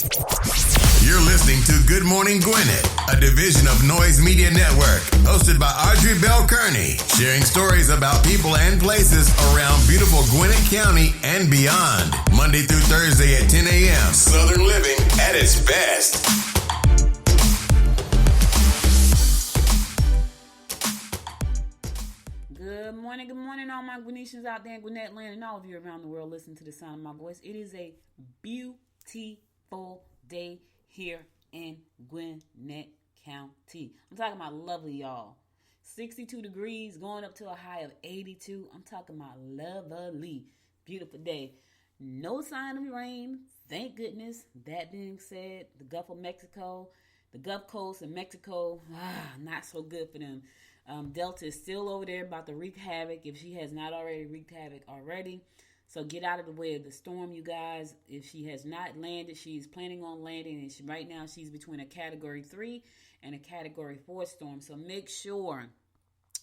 You're listening to Good Morning Gwinnett, a division of Noise Media Network, hosted by Audrey Bell Kearney, sharing stories about people and places around beautiful Gwinnett County and beyond. Monday through Thursday at 10 a.m. Southern living at its best. Good morning, all my Gwinnetians out there in Gwinnett land and all of you around the world listening to the sound of my voice. It is a beautiful day here in Gwinnett County. I'm talking about lovely, y'all. 62 degrees going up to a high of 82. I'm talking about lovely, beautiful day. No sign of rain, thank goodness. That being said, the Gulf of Mexico, the Gulf Coast and Mexico, not so good for them. Delta is still over there about to wreak havoc if she has not already wreaked havoc already. So get out of the way of the storm, you guys. If she has not landed, she's planning on landing. And right now she's between a Category 3 and a Category 4 storm. So make sure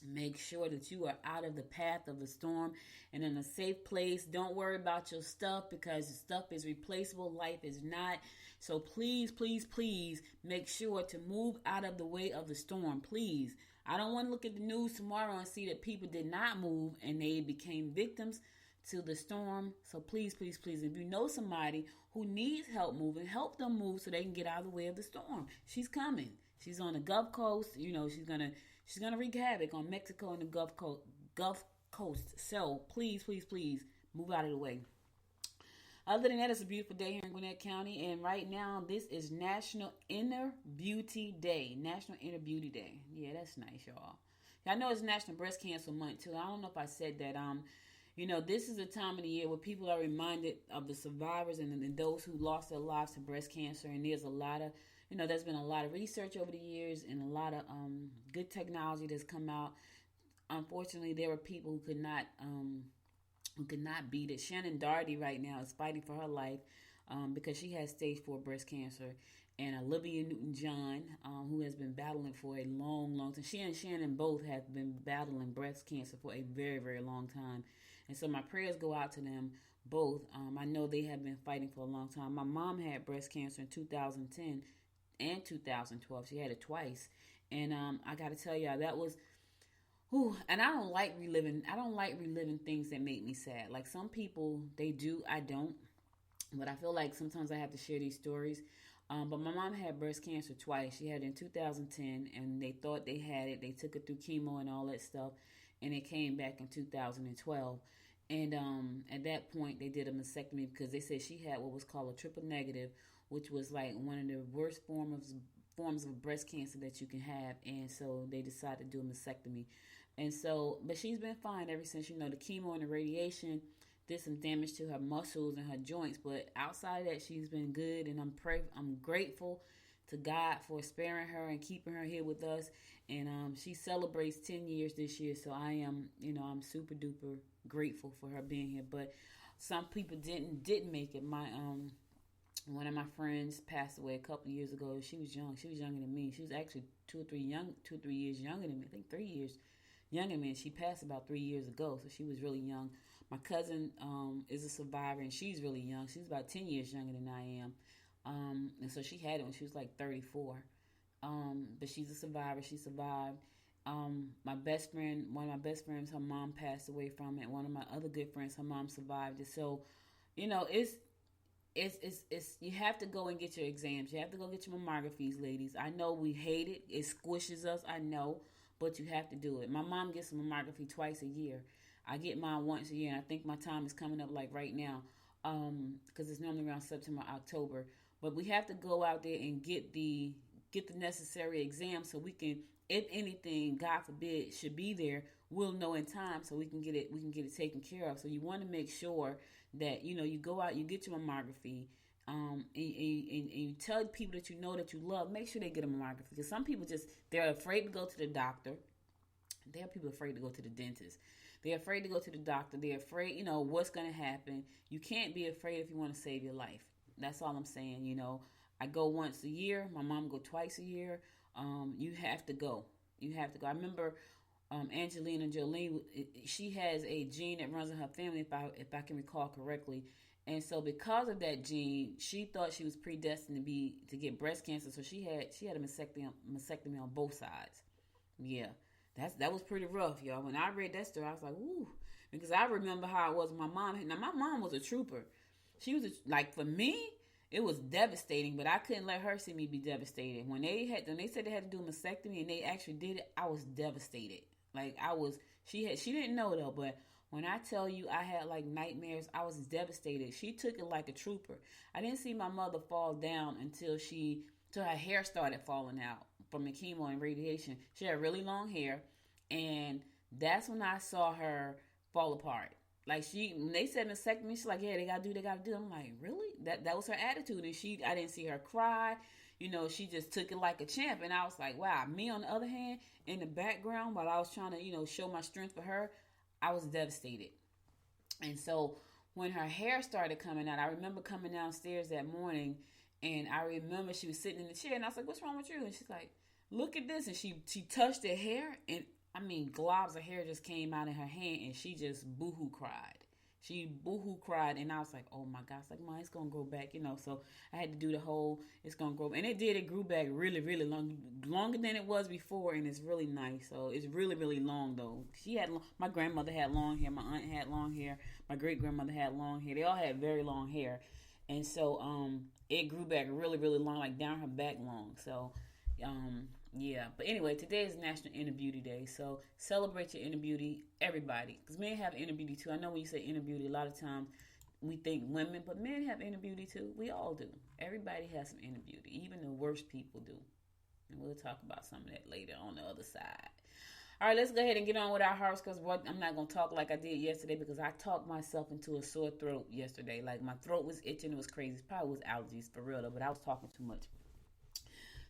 that you are out of the path of the storm and in a safe place. Don't worry about your stuff because stuff is replaceable. Life is not. So please make sure to move out of the way of the storm. Please. I don't want to look at the news tomorrow and see that people did not move and they became victims to the storm. So please, if you know somebody who needs help moving, help them move so they can get out of the way of the storm. She's coming. She's on the Gulf Coast. You know, she's gonna wreak havoc on Mexico and the Gulf Coast. So please move out of the way. Other than that, it's a beautiful day here in Gwinnett County, and right now this is National Inner Beauty Day. National Inner Beauty Day. Yeah, that's nice, y'all. I know it's National Breast Cancer Month too. I don't know if I said that. This is a time of the year where people are reminded of the survivors and those who lost their lives to breast cancer. And there's a lot of, there's been a lot of research over the years and a lot of good technology that's come out. Unfortunately, there were people who could not beat it. Shannon Doherty right now is fighting for her life because she has stage 4 breast cancer. And Olivia Newton-John, who has been battling for a long time. She and Shannon both have been battling breast cancer for a very, very long time. And so my prayers go out to them both. I know they have been fighting for a long time. My mom had breast cancer in 2010 and 2012. She had it twice. And I got to tell y'all, that was... and I don't like reliving things that make me sad. Like some people, they do, I don't. But I feel like sometimes I have to share these stories. But my mom had breast cancer twice. She had it in 2010, and they thought they had it. They took it through chemo and all that stuff, and it came back in 2012. And at that point, they did a mastectomy because they said she had what was called a triple negative, which was like one of the worst forms of breast cancer that you can have. And so they decided to do a mastectomy. And so, but she's been fine ever since, the chemo and the radiation did some damage to her muscles and her joints. But outside of that, she's been good. And I'm grateful to God for sparing her and keeping her here with us. And she celebrates 10 years this year. So I am, I'm super duper grateful for her being here. But some people didn't make it. One of my friends passed away a couple of years ago. She was young. She was younger than me. She was actually 2 or 3 years younger than me. I think 3 years younger than me. She passed about 3 years ago, so she was really young. My cousin is a survivor, and she's really young. She's about 10 years younger than I am. And so she had it when she was like 34. But she's a survivor. She survived. One of my best friends, her mom passed away from it. One of my other good friends, her mom survived it. So, it's you have to go and get your exams. You have to go get your mammographies, ladies. I know we hate it. It squishes us. I know, but you have to do it. My mom gets a mammography twice a year. I get mine once a year, and I think my time is coming up like right now, because it's normally around September, October. But we have to go out there and get the necessary exams so we can, if anything, God forbid, should be there, we'll know in time so we can get it taken care of. So you want to make sure that, you go out, you get your mammography, and you tell people that that you love, make sure they get a mammography. Because some people they're afraid to go to the doctor. There are people afraid to go to the dentist. They're afraid to go to the doctor. They're afraid, what's going to happen. You can't be afraid if you want to save your life. That's all I'm saying, I go once a year. My mom go twice a year. You have to go. I remember Angelina Jolie. She has a gene that runs in her family, if I can recall correctly. And so because of that gene, she thought she was predestined to get breast cancer. So she had a mastectomy on both sides. Yeah, that was pretty rough, y'all. When I read that story, I was like, ooh, because I remember how it was with my mom. Now my mom was a trooper. She was like, for me, it was devastating, but I couldn't let her see me be devastated. When they said they had to do a mastectomy and they actually did it, I was devastated. Like she didn't know though, but when I tell you I had like nightmares, I was devastated. She took it like a trooper. I didn't see my mother fall down until her hair started falling out from the chemo and radiation. She had really long hair, and that's when I saw her fall apart. Like when they said mastectomy, she's like, yeah, they gotta do. I'm like, really? That was her attitude, and I didn't see her cry. She just took it like a champ, and I was like, wow. Me on the other hand, in the background, while I was trying to, show my strength for her, I was devastated. And so when her hair started coming out, I remember coming downstairs that morning, and I remember she was sitting in the chair, and I was like, what's wrong with you? And she's like, look at this. And she touched her hair, and globs of hair just came out in her hand, and she just boohoo cried. She boohoo cried, and I was like, oh my gosh, like, Mom, it's gonna grow back, So I had to do the whole, it's gonna grow, and it did. It grew back really, really long, longer than it was before, and it's really nice. So it's really, really long though. My grandmother had long hair, my aunt had long hair, my great grandmother had long hair. They all had very long hair, and so it grew back really, really long, like down her back long. So yeah, but anyway, today is National Inner Beauty Day, so celebrate your inner beauty, everybody, because men have inner beauty too. I know when you say inner beauty, a lot of times we think women, but men have inner beauty too. We all do. Everybody has some inner beauty, even the worst people do, and we'll talk about some of that later on the other side. All right, let's go ahead and get on with our horoscopes. I'm not going to talk like I did yesterday because I talked myself into a sore throat yesterday. Like, my throat was itching. It was crazy. It probably was allergies for real, though, but I was talking too much.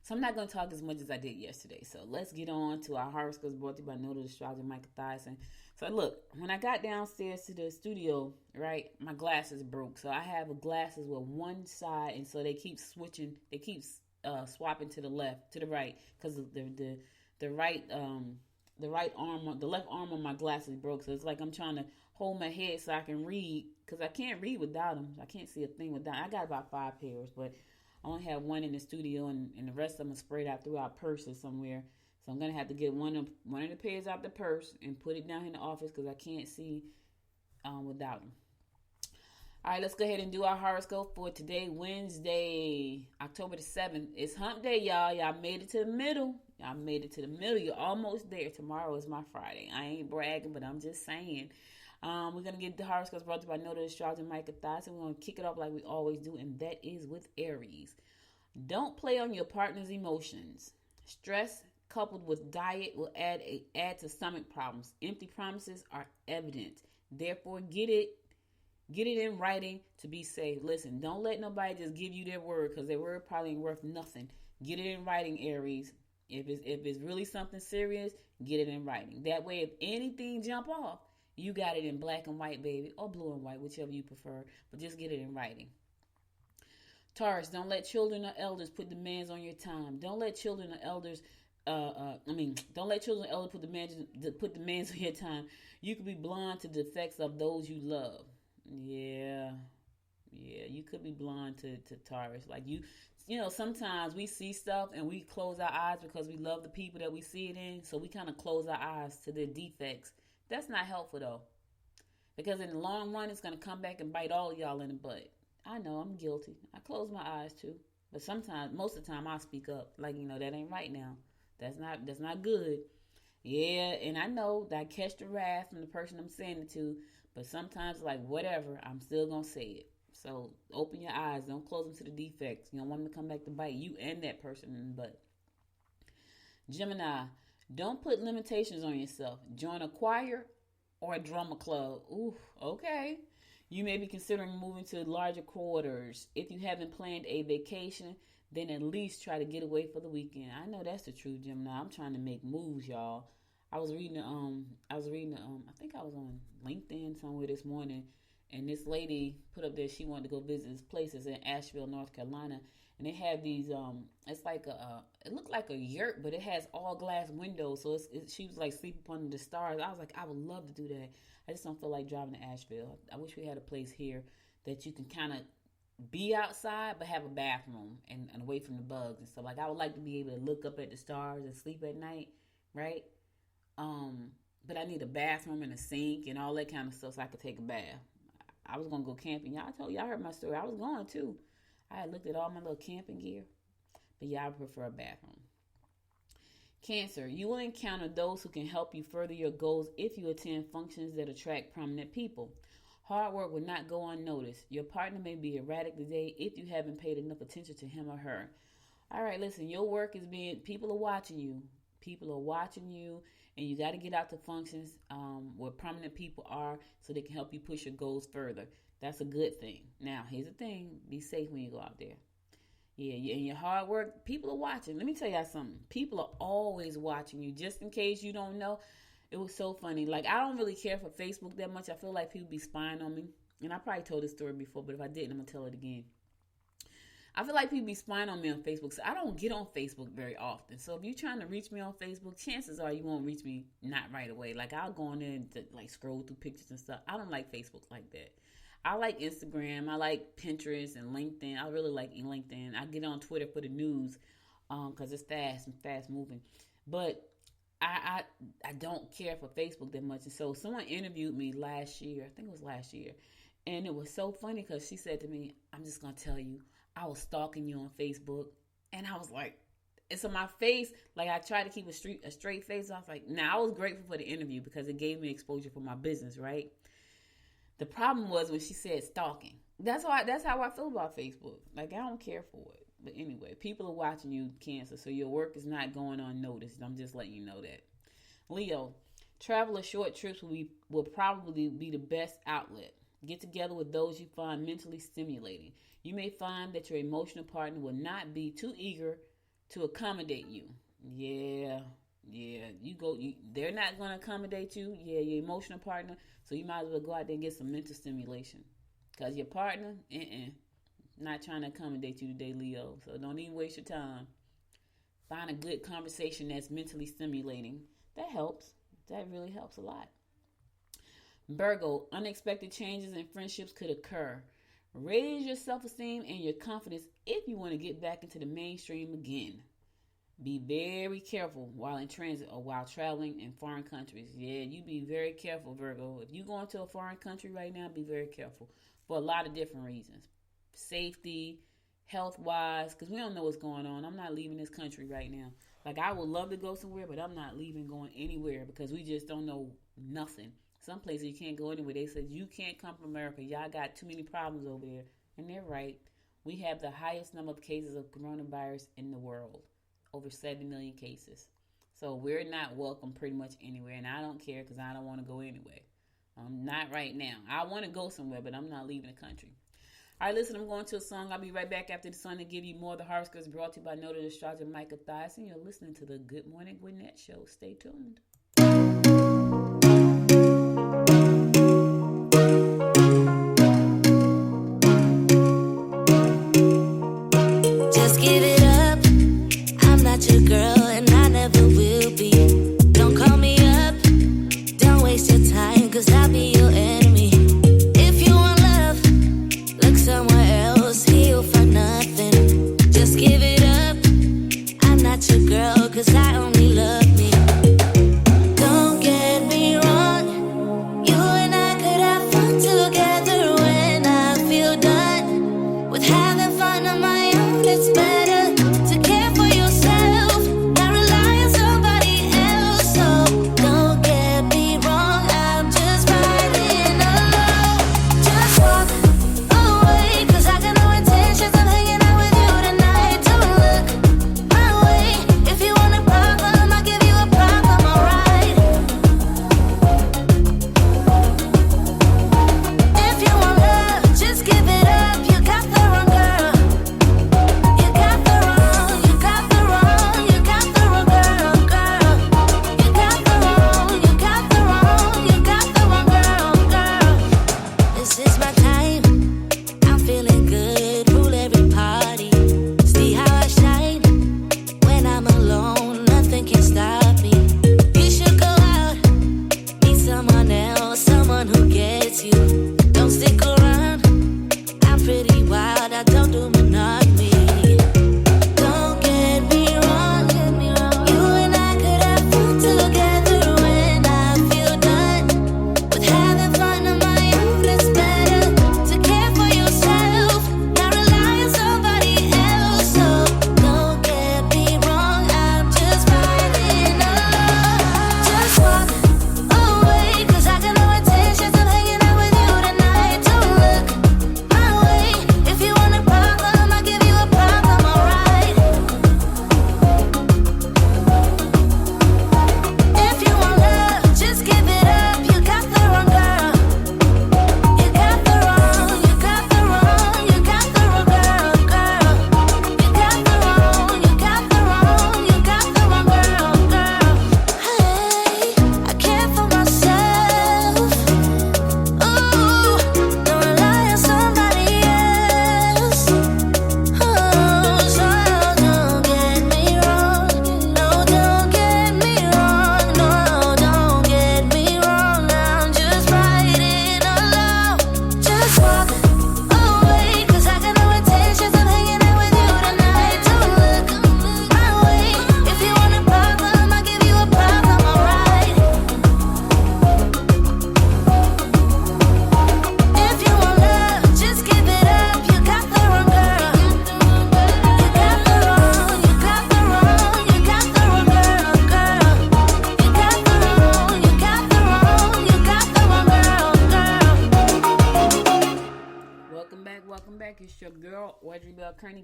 So I'm not going to talk as much as I did yesterday. So let's get on to our horoscopes brought to you by Noted Astrologer Micah Thyssen. So look, when I got downstairs to the studio, right, my glasses broke. So I have glasses with one side, and so they keep switching. They keep swapping to the left, to the right, because the right arm, the left arm on my glasses broke. So it's like I'm trying to hold my head so I can read, because I can't read without them. I can't see a thing without them. I got about 5 pairs, but I only have one in the studio, and the rest of them are spread out throughout purses somewhere. So I'm going to have to get one of the pairs out the purse and put it down in the office because I can't see without them. All right, let's go ahead and do our horoscope for today, Wednesday, October the 7th. It's hump day, y'all. Y'all made it to the middle. You're almost there. Tomorrow is my Friday. I ain't bragging, but I'm just saying. We're going to get the horoscopes brought to you by Noted Astrologer Micah Thyssen. We're going to kick it off like we always do, and that is with Aries. Don't play on your partner's emotions. Stress coupled with diet will add to stomach problems. Empty promises are evident. Therefore, get it in writing to be safe. Listen, don't let nobody just give you their word, because their word probably ain't worth nothing. Get it in writing, Aries. If it's really something serious, get it in writing. That way, if anything jump off, you got it in black and white, baby, or blue and white, whichever you prefer, but just get it in writing. Taurus, don't let children or elders put demands on your time. Don't let children or elders don't let children or elders put demands on your time. You could be blind to the effects of those you love. Yeah, you could be blind to Taurus. Like, sometimes we see stuff and we close our eyes because we love the people that we see it in, so we kind of close our eyes to their defects. That's not helpful, though, because in the long run, it's going to come back and bite all of y'all in the butt. I know, I'm guilty. I close my eyes, too. But most of the time, I'll speak up. Like, that ain't right now. That's not good. Yeah, and I know that I catch the wrath from the person I'm saying it to, but sometimes, like, whatever, I'm still going to say it. So, open your eyes. Don't close them to the defects. You don't want them to come back to bite you and that person in the butt. Gemini, don't put limitations on yourself. Join a choir or a drama club. Ooh, okay. You may be considering moving to larger quarters. If you haven't planned a vacation, then at least try to get away for the weekend. I know that's the truth, Gemini. I'm trying to make moves, y'all. I think I was on LinkedIn somewhere this morning, and this lady put up there she wanted to go visit this place. It's in Asheville, North Carolina, and they have these it's like it looked like a yurt, but it has all glass windows, so she was like sleeping under the stars. I was like, I would love to do that. I just don't feel like driving to Asheville. I wish we had a place here that you can kind of be outside but have a bathroom and away from the bugs and stuff. Like I would like to be able to look up at the stars and sleep at night, right? But I need a bathroom and a sink and all that kind of stuff so I could take a bath. I was gonna go camping. Y'all heard my story. I was going too. I had looked at all my little camping gear, but I prefer a bathroom. Cancer, you will encounter those who can help you further your goals if you attend functions that attract prominent people. Hard work will not go unnoticed. Your partner may be erratic today if you haven't paid enough attention to him or her. All right, listen, your work is people are watching you. People are watching you, and you got to get out to functions where prominent people are so they can help you push your goals further. That's a good thing. Now, here's the thing. Be safe when you go out there. Yeah, and your hard work, people are watching. Let me tell y'all something. People are always watching you. Just in case you don't know, it was so funny. Like, I don't really care for Facebook that much. I feel like people be spying on me. And I probably told this story before, but if I didn't, I'm going to tell it again. I feel like people be spying on me on Facebook, so I don't get on Facebook very often. So if you're trying to reach me on Facebook, chances are you won't reach me not right away. Like, I'll go on there and scroll through pictures and stuff. I don't like Facebook like that. I like Instagram. I like Pinterest and LinkedIn. I really like LinkedIn. I get on Twitter for the news because it's fast moving. But I don't care for Facebook that much. And so someone interviewed me last year. I think it was last year. And it was so funny because she said to me, I'm just going to tell you, I was stalking you on Facebook. And I was like, and so my face, like I tried to keep a straight face. I was like, I was grateful for the interview because it gave me exposure for my business, right? The problem was when she said stalking. That's how I feel about Facebook. Like, I don't care for it. But anyway, people are watching you, Cancer, so your work is not going unnoticed. I'm just letting you know that. Leo, travel or short trips will probably be the best outlet. Get together with those you find mentally stimulating. You may find that your emotional partner will not be too eager to accommodate you. Yeah. They're not going to accommodate you. Yeah, your emotional partner. So you might as well go out there and get some mental stimulation. Because your partner, not trying to accommodate you today, Leo. So don't even waste your time. Find a good conversation that's mentally stimulating. That helps. That really helps a lot. Virgo, unexpected changes in friendships could occur. Raise your self-esteem and your confidence if you want to get back into the mainstream again. Be very careful while in transit or while traveling in foreign countries. Yeah, you be very careful, Virgo. If you're going to a foreign country right now, be very careful for a lot of different reasons. Safety, health-wise, because we don't know what's going on. I'm not leaving this country right now. Like, I would love to go somewhere, but I'm not going anywhere because we just don't know nothing. Some places you can't go anywhere. They said, you can't come from America. Y'all got too many problems over there. And they're right. We have the highest number of cases of coronavirus in the world. Over 70 million cases. So we're not welcome pretty much anywhere. And I don't care because I don't want to go anywhere. Not right now. I want to go somewhere, but I'm not leaving the country. All right, listen, I'm going to a song. I'll be right back after the song to give you more of the horoscopes brought to you by noted astrologer Micah Thias. And you're listening to the Good Morning Gwinnett Show. Stay tuned. Just give it up. I'm not your girl and I never will be. Don't call me up. Don't waste your time, cause I'll be your enemy. If you want love, look somewhere else. He'll find nothing. Just give it up. I'm not your girl, cause I only love me. Don't get me wrong. You and I could have fun together when I feel done with having fun on my own. It's better.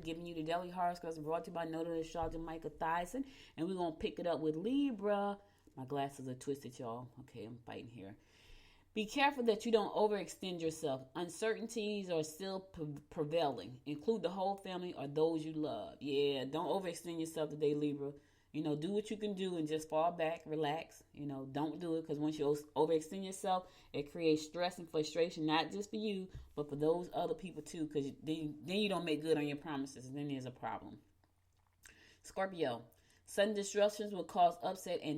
giving you the daily horoscopes brought to you by notary astrologer Micah Thyssen. And we're going to pick it up with Libra. My glasses are twisted, y'all. Okay, I'm fighting here. Be careful that you don't overextend yourself. Uncertainties are still prevailing. Include the whole family or those you love. Yeah, don't overextend yourself today, Libra. Do what you can do and just fall back, relax. Don't do it, because once you overextend yourself, it creates stress and frustration, not just for you, but for those other people too, because then you don't make good on your promises, and then there's a problem. Scorpio, sudden disruptions will cause upset and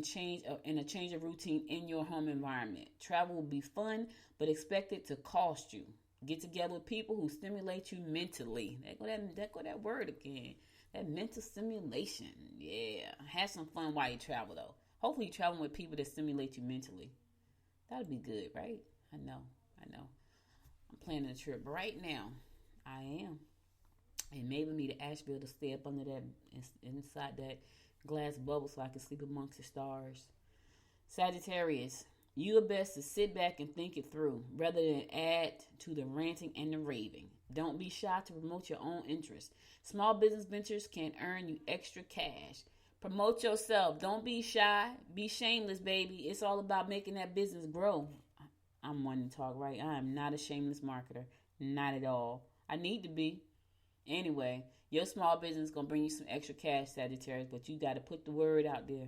a change of routine in your home environment. Travel will be fun, but expect it to cost you. Get together with people who stimulate you mentally. There go that word again. That mental stimulation. Yeah. Have some fun while you travel, though. Hopefully you're traveling with people that stimulate you mentally. That would be good, right? I know. I'm planning a trip right now. I am. And maybe me to Asheville to stay up under that, inside that glass bubble so I can sleep amongst the stars. Sagittarius, you are best to sit back and think it through rather than add to the ranting and the raving. Don't be shy to promote your own interests. Small business ventures can earn you extra cash. Promote yourself. Don't be shy. Be shameless, baby. It's all about making that business grow. I'm one to talk, right? I am not a shameless marketer. Not at all. I need to be. Anyway, your small business is going to bring you some extra cash, Sagittarius, but you got to put the word out there.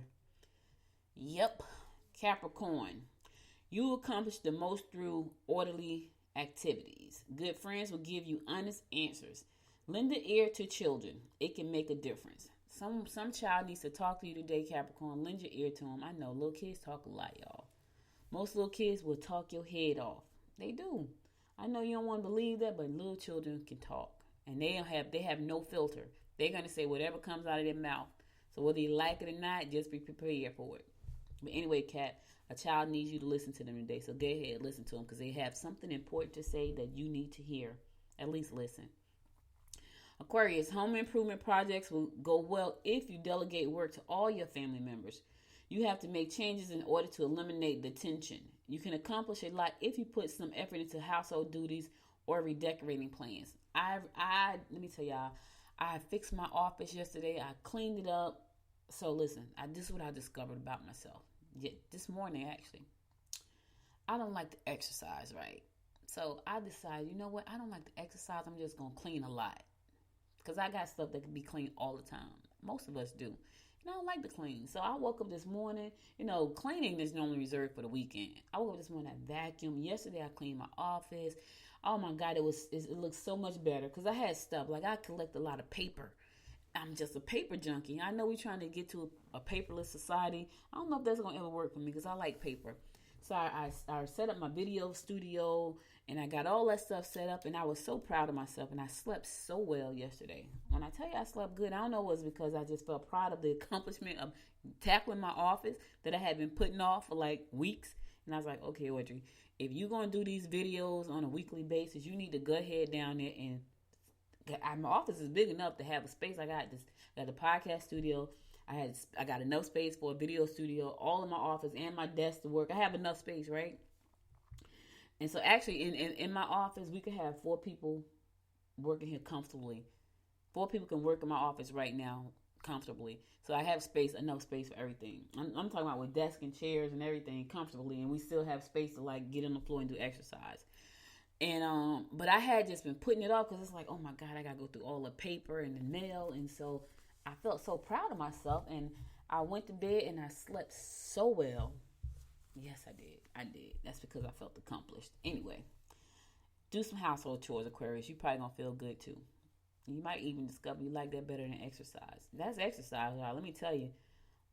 Yep. Capricorn, you will accomplish the most through orderly activities. Good friends will give you honest answers. Lend an ear to children. It can make a difference. Some child needs to talk to you today, Capricorn. Lend your ear to them. I know little kids talk a lot, y'all. Most little kids will talk your head off. They do. I know you don't want to believe that, but little children can talk. And they have no filter. They're going to say whatever comes out of their mouth. So whether you like it or not, just be prepared for it. But anyway, Kat, a child needs you to listen to them today. So go ahead, listen to them, because they have something important to say that you need to hear. At least listen. Aquarius, home improvement projects will go well if you delegate work to all your family members. You have to make changes in order to eliminate the tension. You can accomplish a lot if you put some effort into household duties or redecorating plans. Let me tell y'all, I fixed my office yesterday. I cleaned it up. So listen, this is what I discovered about myself. Yeah, this morning, actually. I don't like to exercise, right? So I decided, you know what? I don't like to exercise. I'm just going to clean a lot. Because I got stuff that can be cleaned all the time. Most of us do. And I don't like to clean. So I woke up this morning. Cleaning is normally reserved for the weekend. I woke up this morning, I vacuumed. Yesterday, I cleaned my office. Oh, my God, it looks so much better. Because I had stuff. Like, I collect a lot of paper. I'm just a paper junkie. I know we're trying to get to a paperless society. I don't know if that's going to ever work for me because I like paper. So I set up my video studio and I got all that stuff set up, and I was so proud of myself, and I slept so well yesterday. When I tell you I slept good, I don't know if it was because I just felt proud of the accomplishment of tackling my office that I had been putting off for like weeks. And I was like, okay, Audrey, if you're going to do these videos on a weekly basis, you need to go ahead down there and my office is big enough to have a space. I got the podcast studio. I got enough space for a video studio, all in my office and my desk to work. I have enough space, right? And so actually in my office, we could have 4 people working here comfortably. 4 people can work in my office right now comfortably. So I have enough space for everything. I'm talking about with desk and chairs and everything comfortably, and we still have space to like get on the floor and do exercise. And but I had just been putting it off because it's like, oh my God, I gotta go through all the paper and the mail, and so I felt so proud of myself, and I went to bed and I slept so well. Yes, I did. That's because I felt accomplished. Anyway, do some household chores, Aquarius. You probably gonna feel good too. You might even discover you like that better than exercise. That's exercise, y'all. Let me tell you,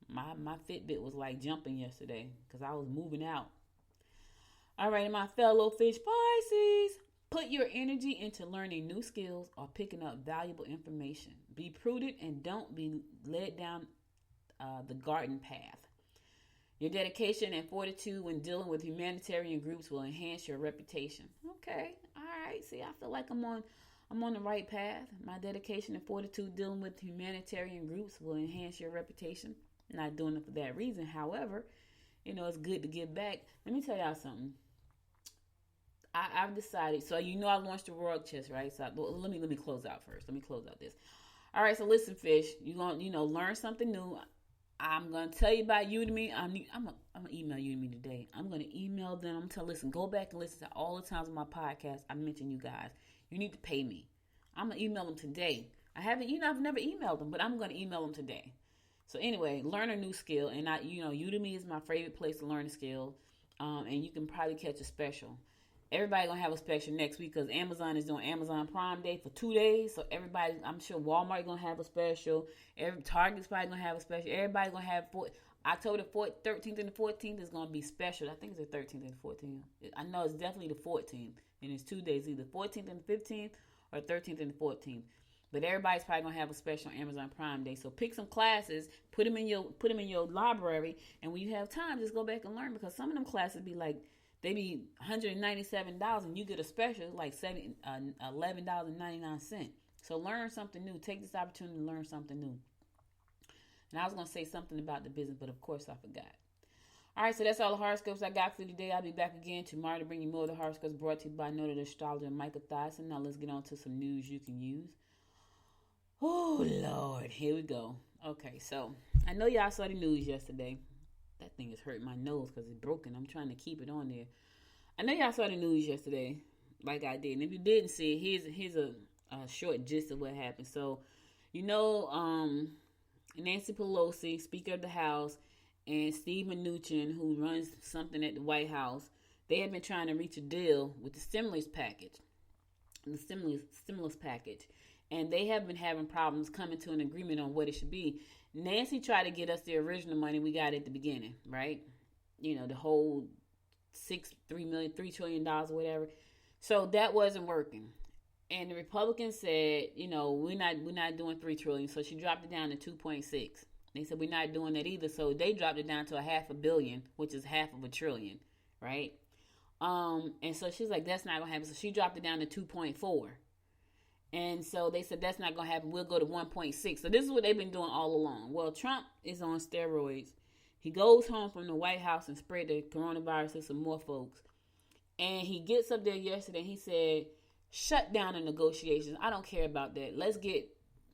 my Fitbit was like jumping yesterday because I was moving out. All right, my fellow fish Pisces, put your energy into learning new skills or picking up valuable information. Be prudent and don't be led down the garden path. Your dedication and fortitude when dealing with humanitarian groups will enhance your reputation. Okay, all right. See, I feel like I'm on the right path. My dedication and fortitude dealing with humanitarian groups will enhance your reputation. I'm not doing it for that reason. However, it's good to give back. Let me tell y'all something. I've decided. So I launched the Royal Chest, right? So let me close out first. Let me close out this. All right. So listen, fish. You gonna learn something new. I'm gonna tell you about Udemy. I'm gonna email Udemy today. I'm gonna email them. I'm gonna listen. Go back and listen to all the times on my podcast I mentioned you guys. You need to pay me. I'm gonna email them today. I've never emailed them, but I'm gonna email them today. So anyway, learn a new skill, and Udemy is my favorite place to learn a skill, and you can probably catch a special. Everybody gonna have a special next week because Amazon is doing Amazon Prime Day for 2 days. So everybody, I'm sure Walmart gonna have a special. Target's probably gonna have a special. Everybody gonna have October the 13th and the 14th is gonna be special. I think it's the 13th and the 14th. I know it's definitely the 14th, and it's 2 days, either 14th and the 15th or 13th and the 14th. But everybody's probably gonna have a special on Amazon Prime Day. So pick some classes, put them in your library, and when you have time, just go back and learn, because some of them classes be like, they be $197, and you get a special like $11.99. So learn something new. Take this opportunity to learn something new. And I was going to say something about the business, but of course I forgot. All right, so that's all the horoscopes I got for you today. I'll be back again tomorrow to bring you more of the horoscopes brought to you by noted astrologer Michael Thyssen. Now let's get on to some news you can use. Oh, Lord. Here we go. Okay, so I know y'all saw the news yesterday. That thing is hurting my nose because it's broken. I'm trying to keep it on there. I know y'all saw the news yesterday, like I did. And if you didn't see it, here's a short gist of what happened. So, Nancy Pelosi, Speaker of the House, and Steve Mnuchin, who runs something at the White House, they have been trying to reach a deal with the stimulus package. And they have been having problems coming to an agreement on what it should be. Nancy tried to get us the original money we got at the beginning, right? The whole $3 trillion or whatever. So that wasn't working. And the Republicans said, we're not doing $3 trillion. So she dropped it down to 2.6. They said we're not doing that either. So they dropped it down to $500 million, which is $500 billion, right? And so she's like, that's not gonna happen. So she dropped it down to 2.4. And so they said, that's not going to happen. We'll go to 1.6. So this is what they've been doing all along. Well, Trump is on steroids. He goes home from the White House and spread the coronavirus to some more folks. And he gets up there yesterday and he said, shut down the negotiations. I don't care about that. Let's get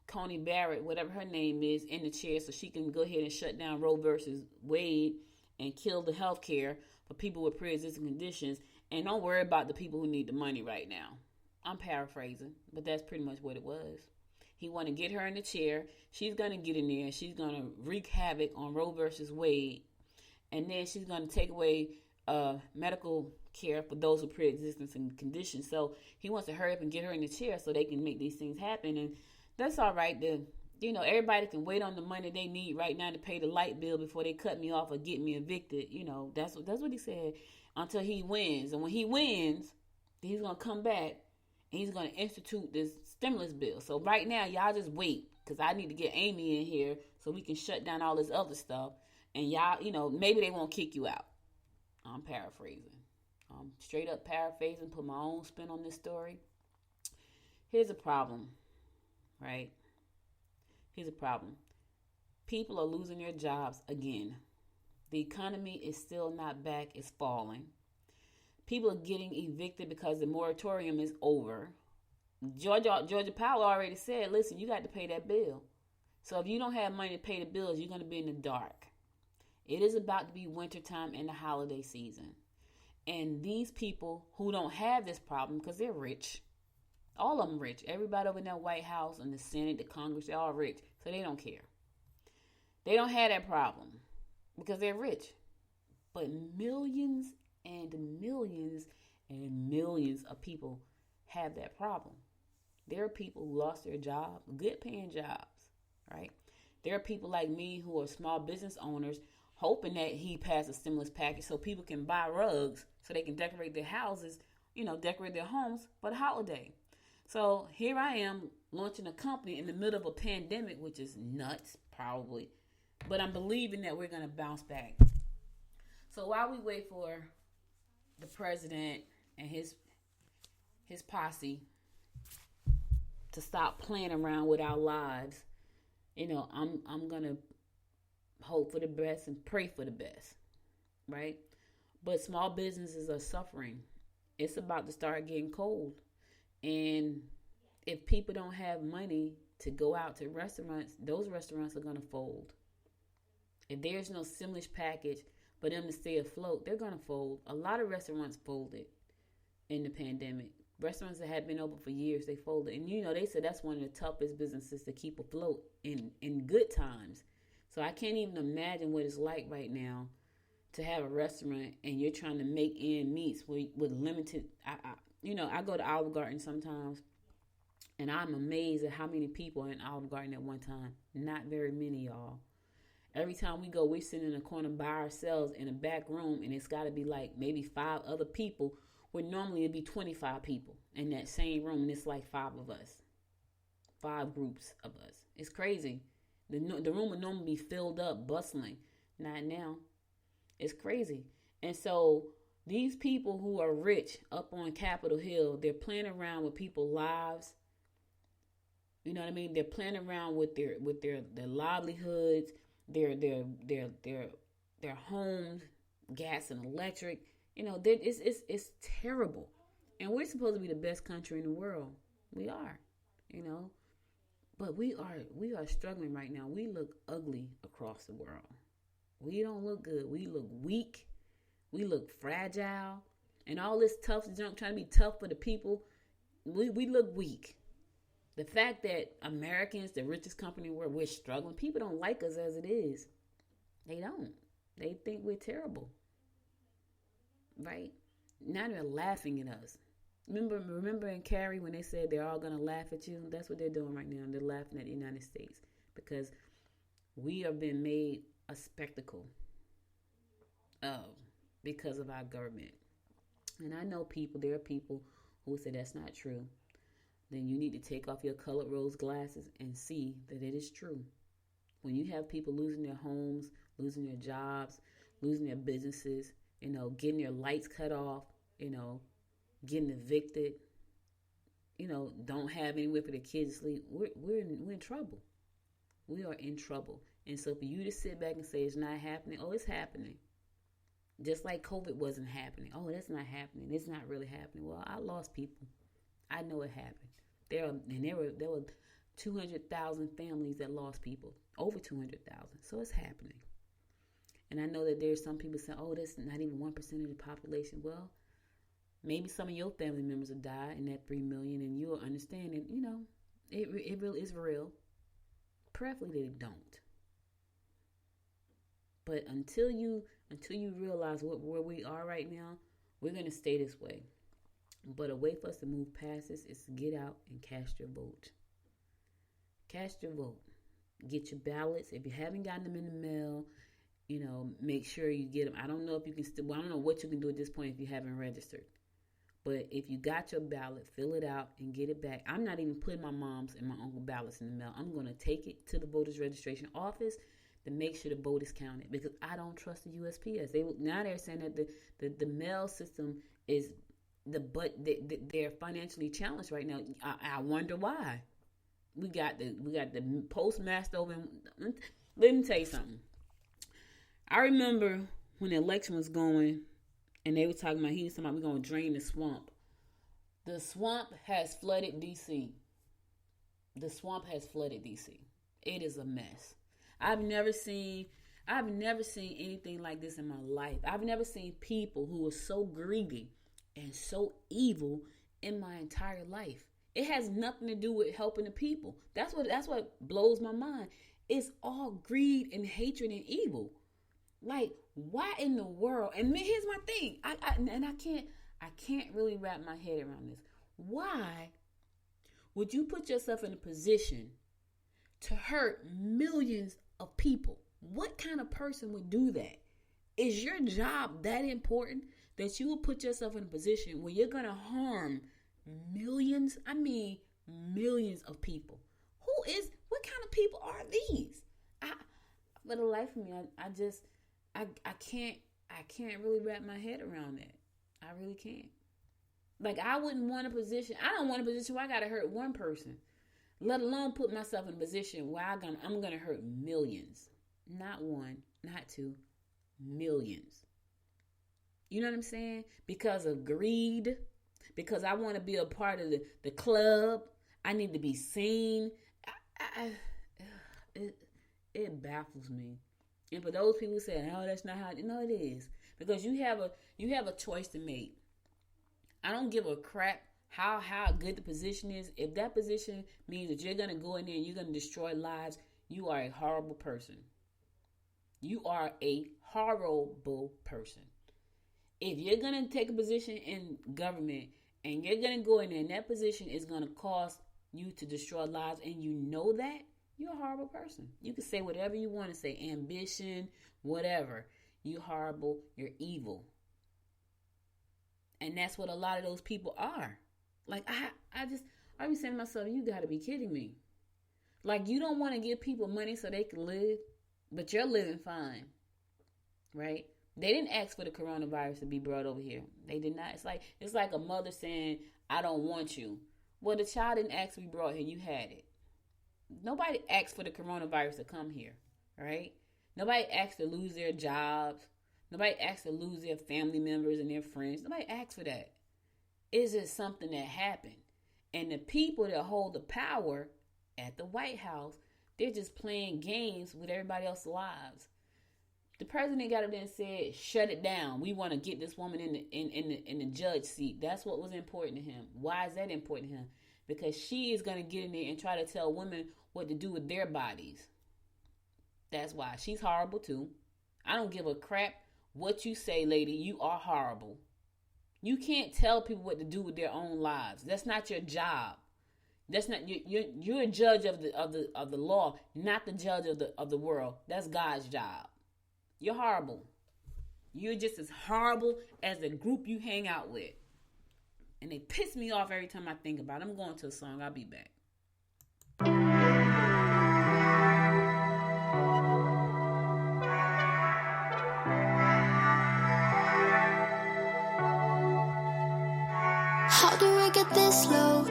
Coney Barrett, whatever her name is, in the chair so she can go ahead and shut down Roe versus Wade and kill the health care for people with pre-existing conditions. And don't worry about the people who need the money right now. I'm paraphrasing, but that's pretty much what it was. He want to get her in the chair. She's going to get in there. She's going to wreak havoc on Roe versus Wade. And then she's going to take away medical care for those with pre-existing conditions. So he wants to hurry up and get her in the chair so they can make these things happen. And that's all right. Everybody can wait on the money they need right now to pay the light bill before they cut me off or get me evicted. That's what he said, until he wins. And when he wins, he's going to come back. And he's going to institute this stimulus bill. So right now, y'all just wait, because I need to get Amy in here so we can shut down all this other stuff. And y'all, maybe they won't kick you out. I'm paraphrasing. I'm straight up paraphrasing, put my own spin on this story. Here's a problem, right? Here's a problem. People are losing their jobs again. The economy is still not back. It's falling. People are getting evicted because the moratorium is over. Georgia Powell already said, listen, you got to pay that bill. So if you don't have money to pay the bills, you're going to be in the dark. It is about to be wintertime and the holiday season. And these people who don't have this problem, because they're rich, all of them rich. Everybody over in that White House and the Senate, the Congress, they're all rich. So they don't care. They don't have that problem because they're rich. But millions and millions and millions of people have that problem. There are people who lost their job, good paying jobs, right? There are people like me who are small business owners hoping that he passed a stimulus package so people can buy rugs so they can decorate their houses, decorate their homes for the holiday. So here I am launching a company in the middle of a pandemic, which is nuts, probably. But I'm believing that we're going to bounce back. So while we wait for the president and his posse to stop playing around with our lives, I'm going to hope for the best and pray for the best, right? But small businesses are suffering. it's about to start getting cold. And if people don't have money to go out to restaurants, those restaurants are going to fold. If there's no stimulus package for them to stay afloat, they're going to fold. A lot of restaurants folded in the pandemic. Restaurants that had been open for years, they folded. And they said that's one of the toughest businesses to keep afloat in good times. So I can't even imagine what it's like right now to have a restaurant and you're trying to make ends meet with limited. I go to Olive Garden sometimes, and I'm amazed at how many people are in Olive Garden at one time. Not very many, y'all. Every time we go, we're sitting in a corner by ourselves in a back room, and it's got to be like maybe 5 other people, where normally it'd be 25 people in that same room, and it's like 5 of us. 5 groups of us. It's crazy. The room would normally be filled up, bustling. Not now. It's crazy. And so these people who are rich up on Capitol Hill, they're playing around with people's lives. You know what I mean? They're playing around with their livelihoods, their homes, gas and electric. It's terrible. And we're supposed to be the best country in the world. We are, But we are struggling right now. We look ugly across the world. We don't look good. We look weak. We look fragile. And all this tough junk, trying to be tough for the people, we look weak. The fact that Americans, the richest company in the world, we're struggling. People don't like us as it is. They don't. They think we're terrible. Right? Now they're laughing at us. Remember in Cary when they said they're all going to laugh at you? That's what they're doing right now. They're laughing at the United States because we have been made a spectacle of because of our government. And I know there are people who say that's not true. Then you need to take off your colored rose glasses and see that it is true. When you have people losing their homes, losing their jobs, losing their businesses, getting their lights cut off, getting evicted, don't have anywhere for their kids to sleep, we're in trouble. We are in trouble. And so for you to sit back and say it's not happening, it's happening. Just like COVID wasn't happening. Oh, that's not happening. It's not really happening. Well, I lost people. I know it happened. There were 200,000 families that lost people. Over 200,000. So it's happening. And I know that there's some people saying, that's not even 1% of the population. Well, maybe some of your family members will die in that 3 million, and you'll understand that, it really is real. Preferably they don't. But until you realize where we are right now, we're going to stay this way. But a way for us to move past this is to get out and cast your vote. Cast your vote. Get your ballots. If you haven't gotten them in the mail, make sure you get them. I don't know if you can I don't know what you can do at this point if you haven't registered. But if you got your ballot, fill it out and get it back. I'm not even putting my mom's and my uncle's ballots in the mail. I'm going to take it to the voters registration office to make sure the vote is counted because I don't trust the USPS. They're saying that the mail system is they're financially challenged right now. I wonder why. We got the postmaster over. Let me tell you something. I remember when the election was going, and they were talking about we're going to drain the swamp. The swamp has flooded D.C. The swamp has flooded D.C. It is a mess. I've never seen anything like this in my life. I've never seen people who are so greedy and so evil in my entire life. It has nothing to do with helping the people. That's what blows my mind. It's all greed and hatred and evil. Like, why in the world? And here's my thing. I can't really wrap my head around this. Why would you put yourself in a position to hurt millions of people? What kind of person would do that? Is your job that important that you will put yourself in a position where you're going to harm millions? I mean, millions of people. What kind of people are these? For the life of me, I can't really wrap my head around that. I really can't. Like, I don't want a position where I got to hurt one person, let alone put myself in a position where I'm going to hurt millions. Not one, not two, millions. You know what I'm saying? Because of greed, because I want to be a part of the club. I need to be seen. It baffles me. And for those people who say, "Oh, that's not how," no, it is, because you have a choice to make. I don't give a crap how good the position is. If that position means that you're gonna go in there and you're gonna destroy lives, you are a horrible person. You are a horrible person. If you're gonna take a position in government and you're gonna go in there and that position is gonna cause you to destroy lives, and you know that, you're a horrible person. You can say whatever you want to say, ambition, whatever. You're horrible, you're evil. And that's what a lot of those people are. Like, I be saying to myself, you gotta be kidding me. Like, you don't want to give people money so they can live, but you're living fine, right? They didn't ask for the coronavirus to be brought over here. They did not. It's like a mother saying, "I don't want you." Well, the child didn't ask to be brought here. You had it. Nobody asked for the coronavirus to come here, right? Nobody asked to lose their jobs. Nobody asked to lose their family members and their friends. Nobody asked for that. It's just something that happened. And the people that hold the power at the White House, they're just playing games with everybody else's lives. The president got up there and said, "Shut it down. We want to get this woman in the judge seat." That's what was important to him. Why is that important to him? Because she is going to get in there and try to tell women what to do with their bodies. That's why. She's horrible too. I don't give a crap what you say, lady. You are horrible. You can't tell people what to do with their own lives. That's not your job. That's not you're a judge of the law, not the judge of the world. That's God's job. You're horrible. You're just as horrible as the group you hang out with. And they piss me off every time I think about it. I'm going to a song. I'll be back. How do we get this low?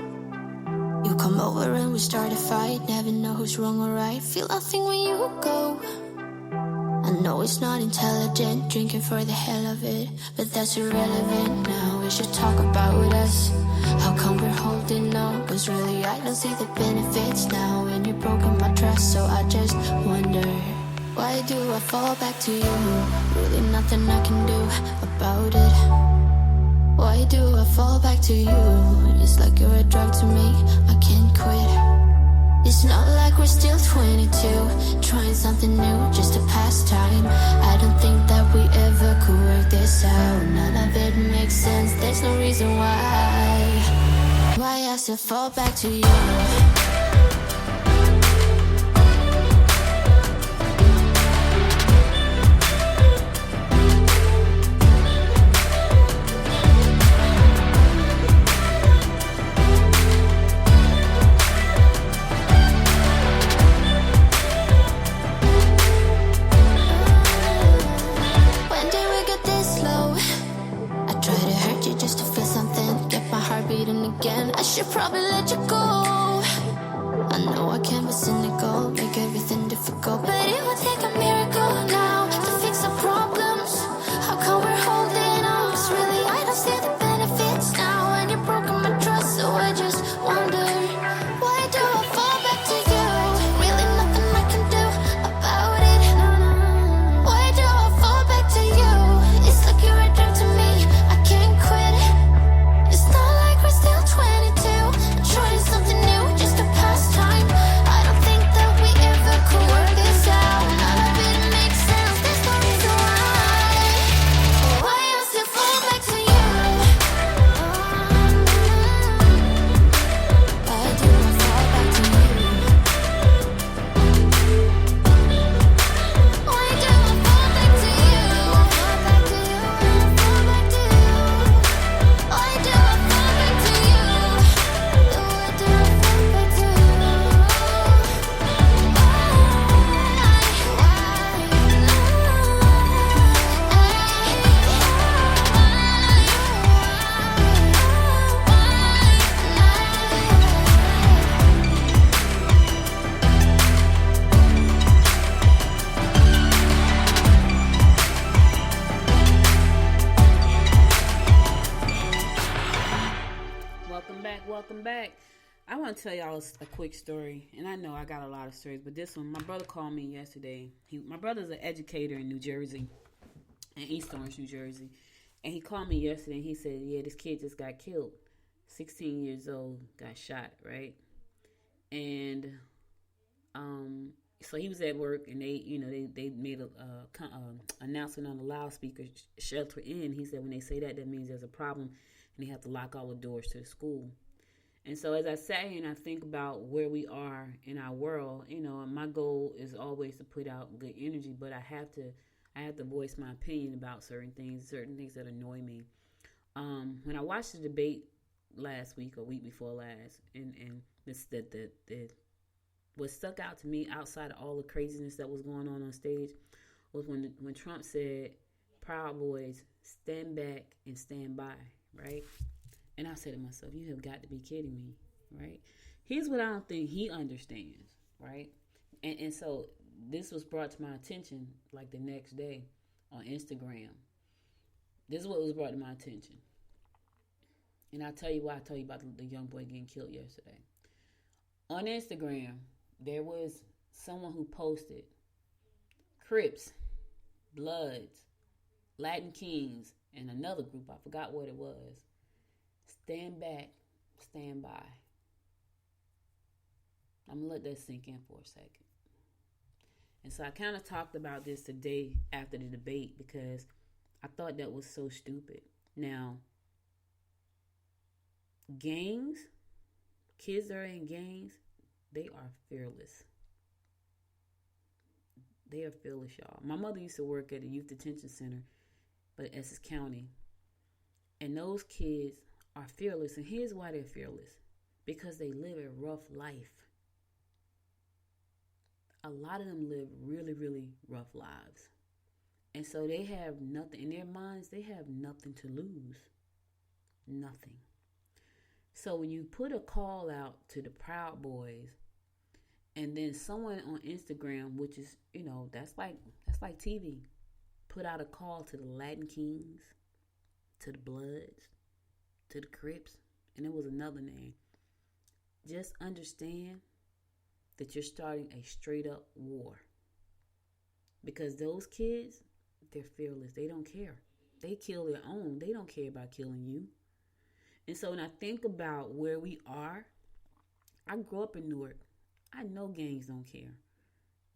You come over and we start a fight. Never know who's wrong or right. Feel nothing when you go. I know it's not intelligent, drinking for the hell of it, but that's irrelevant now. We should talk about us. How come we're holding on? 'Cause really I don't see the benefits now. When you've broken my trust, so I just wonder, why do I fall back to you? Really nothing I can do about it. Why do I fall back to you? It's like you're a drug to me, I can't quit. It's not like we're still 22, trying something new, just to pass time. I don't think that we ever could work this out. None of it makes sense, there's no reason why I still fall back to you. I should probably let you go. I know I can be cynical, make everything difficult, but it would take a miracle now to fix our problems. How come we're holding on? 'Cause really I don't see the benefits now. And you've broken my trust, so I just wonder, why do I fall back to you? Really nothing I can do about it. Why do I fall back to you? It's like you're a drug to me, I can't quit. It's not like we're still 22, trying something new just to pass time. I don't think that we ever could work this out. tell y'all a quick story, and I know I got a lot of stories, but this one, my brother called me yesterday. My brother's an educator in New Jersey, in East Orange, New Jersey, and he called me yesterday, and he said, yeah, this kid just got killed, 16 years old, got shot, right? And so he was at work, and they made a announcement on the loudspeaker, shelter in. He said when they say that means there's a problem, and they have to lock all the doors to the school. And so as I sat here and I think about where we are in our world, my goal is always to put out good energy, but I have to voice my opinion about certain things that annoy me. When I watched the debate last week or week before last, and what stuck out to me outside of all the craziness that was going on stage was when Trump said, "Proud Boys, stand back and stand by," right? And I said to myself, you have got to be kidding me, right? Here's what I don't think he understands, right? And so this was brought to my attention like the next day on Instagram. This is what was brought to my attention. And I'll tell you why I tell you about the young boy getting killed yesterday. On Instagram, there was someone who posted Crips, Bloods, Latin Kings, and another group, I forgot what it was. Stand back, stand by. I'm going to let that sink in for a second. And so I kind of talked about this today after the debate because I thought that was so stupid. Now, gangs, kids that are in gangs, they are fearless. They are fearless, y'all. My mother used to work at a youth detention center, but Essex County. And those kids are fearless. And here's why they're fearless. Because they live a rough life. A lot of them live really, really rough lives. And so they have nothing. In their minds, they have nothing to lose. Nothing. So when you put a call out to the Proud Boys, and then someone on Instagram, which is, that's like TV, put out a call to the Latin Kings, to the Bloods, to the Crips, and it was another name. Just understand that you're starting a straight up war. Because those kids, they're fearless. They don't care. They kill their own. They don't care about killing you. And so when I think about where we are, I grew up in Newark. I know gangs don't care.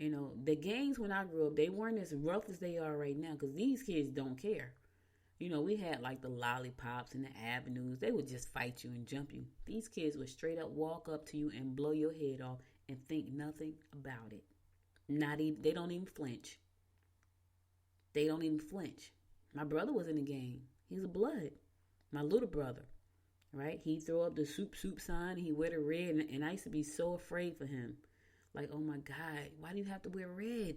The gangs when I grew up, they weren't as rough as they are right now because these kids don't care. We had like the lollipops and the avenues. They would just fight you and jump you. These kids would straight up walk up to you and blow your head off and think nothing about it. They don't even flinch. They don't even flinch. My brother was in the gang. He's a Blood. My little brother, right? He throw up the soup sign. He wear the red. And I used to be so afraid for him. Like, oh my God, why do you have to wear red?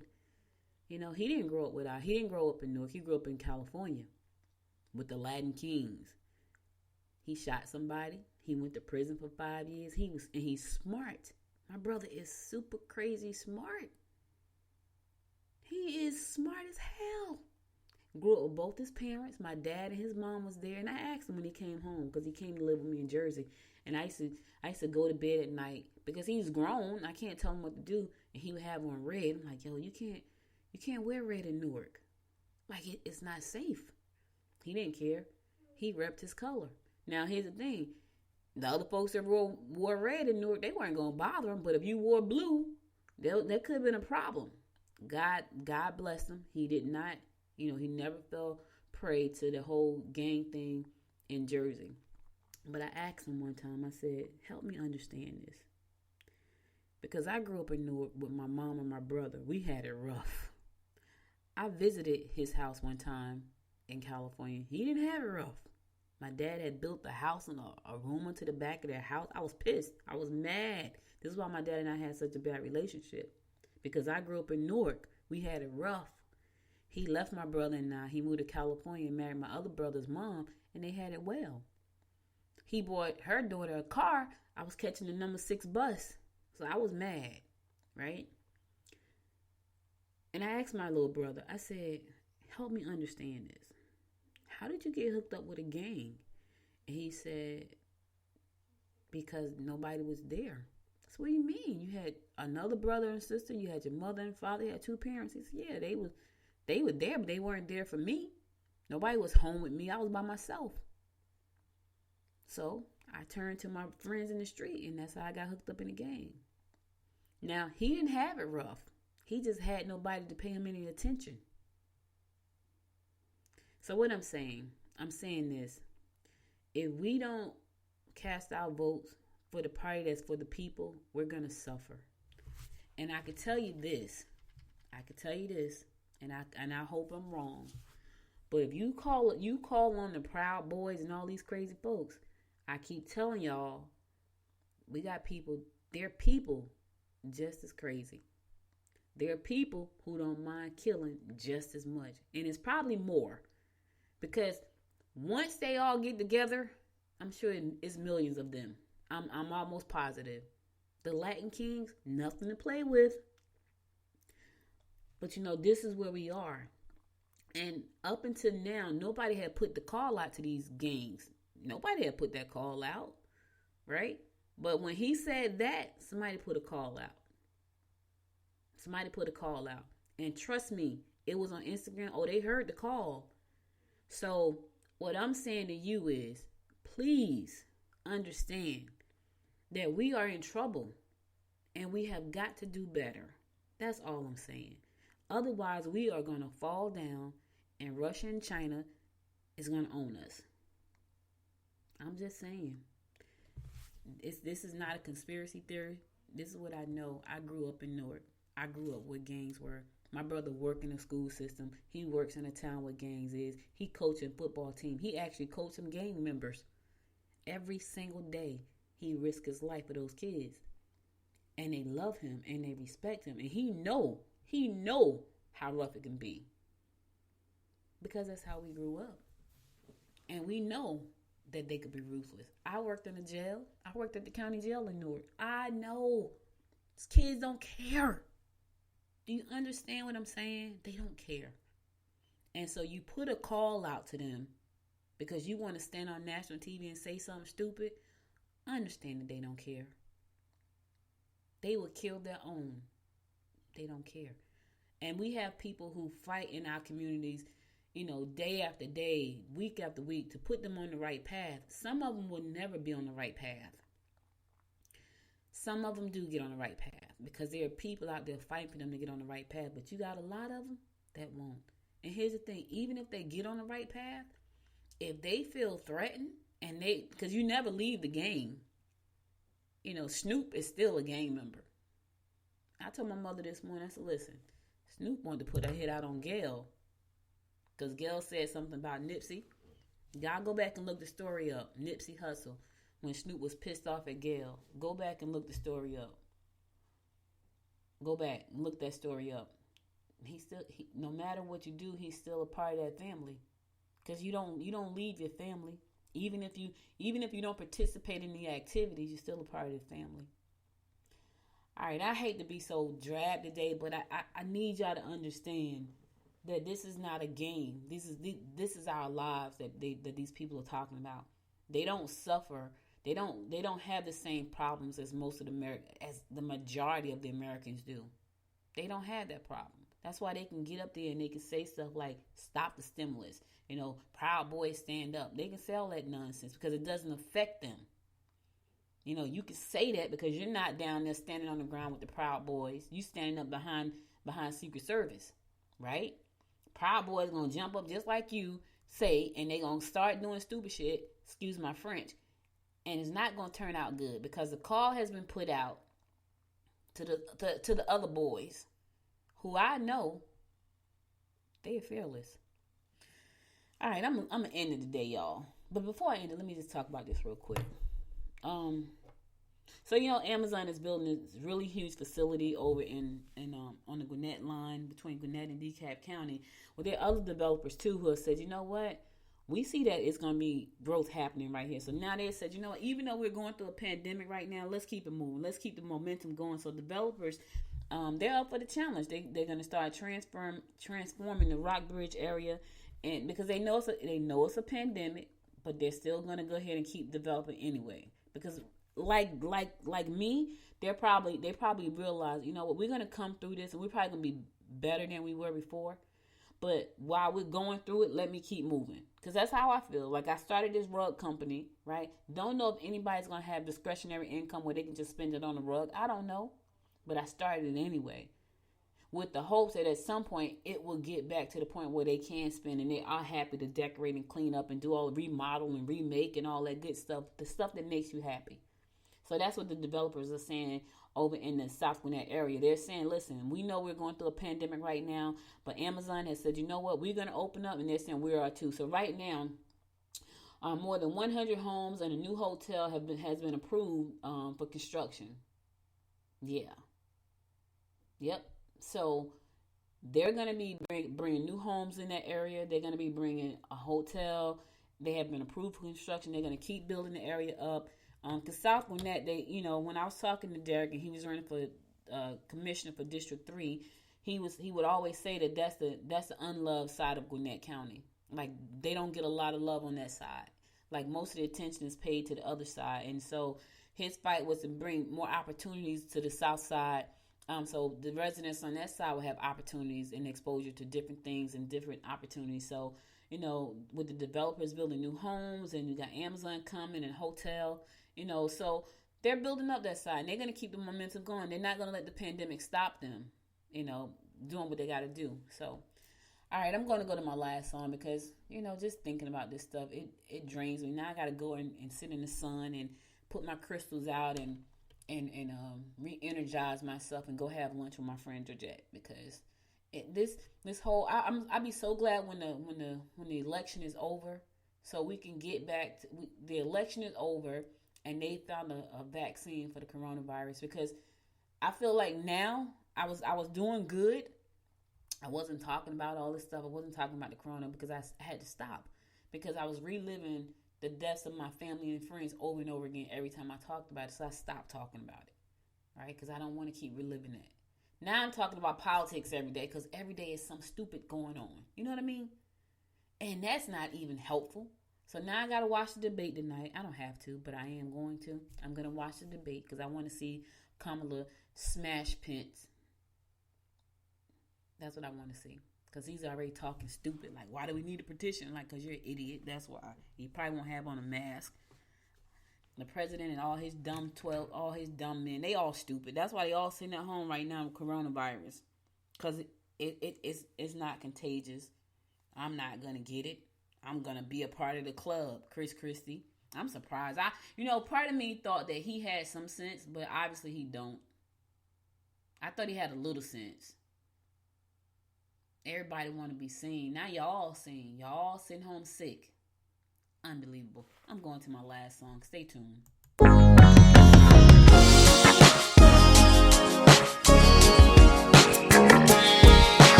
He didn't grow up in Newark. He grew up in California with the Latin Kings. He shot somebody. He went to prison for 5 years. He's smart. My brother is super crazy smart. He is smart as hell. Grew up with both his parents. My dad and his mom was there. And I asked him when he came home because he came to live with me in Jersey. And I used to go to bed at night because he's grown. I can't tell him what to do. And he would have on red. I'm like, yo, you can't wear red in Newark. Like, it's not safe. He didn't care. He repped his color. Now, here's the thing. The other folks that wore red in Newark, they weren't going to bother him. But if you wore blue, there could have been a problem. God bless him. He did not, he never fell prey to the whole gang thing in Jersey. But I asked him one time, I said, help me understand this. Because I grew up in Newark with my mom and my brother. We had it rough. I visited his house one time in California. He didn't have it rough. My dad had built a house and a room into the back of their house. I was pissed. I was mad. This is why my dad and I had such a bad relationship. Because I grew up in Newark. We had it rough. He left my brother and I. He moved to California and married my other brother's mom. And they had it well. He bought her daughter a car. I was catching the number 6 bus. So I was mad. Right? And I asked my little brother. I said, help me understand this. How did you get hooked up with a gang? And he said, because nobody was there. So what do you mean? You had another brother and sister. You had your mother and father. You had two parents. He said, yeah, they were there, but they weren't there for me. Nobody was home with me. I was by myself. So I turned to my friends in the street, and that's how I got hooked up in the game. Now, he didn't have it rough. He just had nobody to pay him any attention. So what I'm saying this. If we don't cast our votes for the party that's for the people, we're going to suffer. And I can tell you this, and I hope I'm wrong. But if you call on the Proud Boys and all these crazy folks, I keep telling y'all, we got people, they're people just as crazy. There are people who don't mind killing just as much. And it's probably more. Because once they all get together, I'm sure it's millions of them. I'm almost positive. The Latin Kings, nothing to play with. But this is where we are. And up until now, nobody had put the call out to these gangs. Nobody had put that call out, right? But when he said that, somebody put a call out. And trust me, it was on Instagram. Oh, they heard the call. So what I'm saying to you is, please understand that we are in trouble and we have got to do better. That's all I'm saying. Otherwise, we are going to fall down and Russia and China is going to own us. I'm just saying. This is not a conspiracy theory. This is what I know. I grew up in Newark. I grew up where gangs were. My brother worked in the school system. He works in a town where gangs is. He coached a football team. He actually coached some gang members. Every single day, he risked his life for those kids. And they love him and they respect him. And he know how rough it can be. Because that's how we grew up. And we know that they could be ruthless. I worked in a jail. I worked at the county jail in Newark. I know. These kids don't care. Do you understand what I'm saying? They don't care. And so you put a call out to them because you want to stand on national TV and say something stupid. I understand that they don't care. They will kill their own. They don't care. And we have people who fight in our communities, day after day, week after week, to put them on the right path. Some of them will never be on the right path. Some of them do get on the right path because there are people out there fighting for them to get on the right path. But you got a lot of them that won't. And here's the thing. Even if they get on the right path, if they feel threatened, because you never leave the game. Snoop is still a gang member. I told my mother this morning, I said, listen, Snoop wanted to put a hit out on Gail because Gail said something about Nipsey. Y'all go back and look the story up. Nipsey Hussle, when Snoop was pissed off at Gail. Go back and look the story up. Go back and look that story up. No matter what you do, he's still a part of that family. Because you don't leave your family. Even if you don't participate in the activities, you're still a part of the family. All right, I hate to be so drab today, but I need y'all to understand that this is not a game. This is our lives that these people are talking about. They don't suffer. They don't have the same problems as as the majority of the Americans do. They don't have that problem. That's why they can get up there and they can say stuff like, stop the stimulus. Proud Boys stand up. They can say all that nonsense because it doesn't affect them. You can say that because you're not down there standing on the ground with the Proud Boys. You standing up behind Secret Service, right? Proud Boys going to jump up just like you say, and they going to start doing stupid shit, excuse my French, and it's not going to turn out good because the call has been put out to the other boys who I know they are fearless. All right, I'm going to end it today, y'all. But before I end it, let me just talk about this real quick. So Amazon is building this really huge facility over in on the Gwinnett line between Gwinnett and DeKalb County. Well, there are other developers too who have said, you know what, we see that it's going to be growth happening right here. So now they said, you know what, even though we're going through a pandemic right now, let's keep it moving. Let's keep the momentum going. So developers, they're up for the challenge. They're going to start transforming the Rockbridge area, and because they know it's a pandemic, but they're still going to go ahead and keep developing anyway. Because like me, they probably realize, you know what, we're gonna come through this and we're probably gonna be better than we were before. But while we're going through it, let me keep moving. Because that's how I feel. Like, I started this rug company, right? Don't know if anybody's going to have discretionary income where they can just spend it on the rug. I don't know. But I started it anyway, with the hopes that at some point it will get back to the point where they can spend and they are happy to decorate and clean up and do all the remodel and remake and all that good stuff, the stuff that makes you happy. So that's what the developers are saying over in the South Gwinnett area. They're saying, listen, we know we're going through a pandemic right now, but Amazon has said, you know what, we're going to open up, and they're saying we are too. So right now, more than 100 homes and a new hotel has been approved for construction. Yeah. Yep. So they're going to be bringing new homes in that area. They're going to be bringing a hotel. They have been approved for construction. They're going to keep building the area up. Because South Gwinnett, when I was talking to Derek and he was running for commissioner for District 3, he would always say that that's the unloved side of Gwinnett County. Like, they don't get a lot of love on that side. Like, most of the attention is paid to the other side. And so his fight was to bring more opportunities to the south side. So the residents on that side will have opportunities and exposure to different things and different opportunities. So, with the developers building new homes and you got Amazon coming and hotel, so they're building up that side and they're going to keep the momentum going. They're not going to let the pandemic stop them, doing what they got to do. So, all right, I'm going to go to my last song because, just thinking about this stuff, it drains me. Now I got to go and sit in the sun and put my crystals out and re-energize myself and go have lunch with my friend Georgette, because this whole I'll be so glad when the election is over, so we can get back to, the election is over and they found a vaccine for the coronavirus, because I feel like now I was doing good. I wasn't talking about all this stuff. I wasn't talking about the corona because I had to stop, because I was reliving the deaths of my family and friends over and over again every time I talked about it. So I stopped talking about it, right? Because I don't want to keep reliving it. Now I'm talking about politics every day, because every day is some stupid going on. You know what I mean? And that's not even helpful. So now I got to watch the debate tonight. I don't have to, but I am going to. I'm going to watch the debate because I want to see Kamala smash Pence. That's what I want to see. Because he's already talking stupid. Like, why do we need a petition? Like, because you're an idiot. That's why. He probably won't have on a mask. The president and all his dumb men, they all stupid. That's why they all sitting at home right now with coronavirus. Because it's not contagious. I'm not going to get it. I'm going to be a part of the club, Chris Christie. I'm surprised. Part of me thought that he had some sense, but obviously he don't. I thought he had a little sense. Everybody want to be seen. Now y'all all seen. Y'all all sitting home sick. Unbelievable. I'm going to my last song. Stay tuned.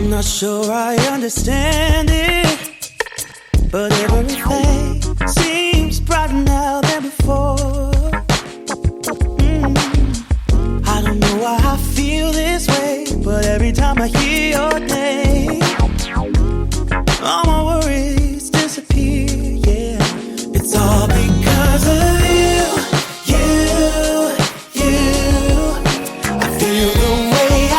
Not sure I understand it, but everything seems brighter now than before. I don't know why I feel this way, but every time I hear your name, all my worries disappear. Yeah, it's all because of you. I feel the way I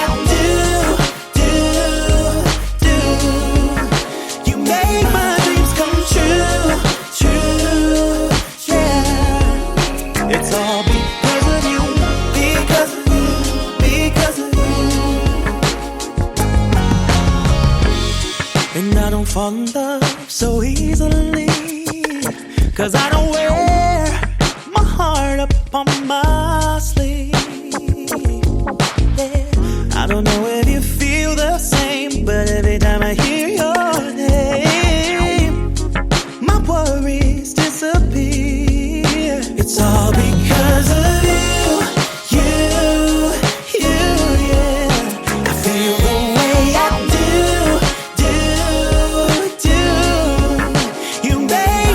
fall in love so easily, 'cause I don't wear my heart up on my sleeve. Yeah. I don't know if you feel the same, but every time I hear your name, my worries disappear. It's all because of you. I feel the way I do. You made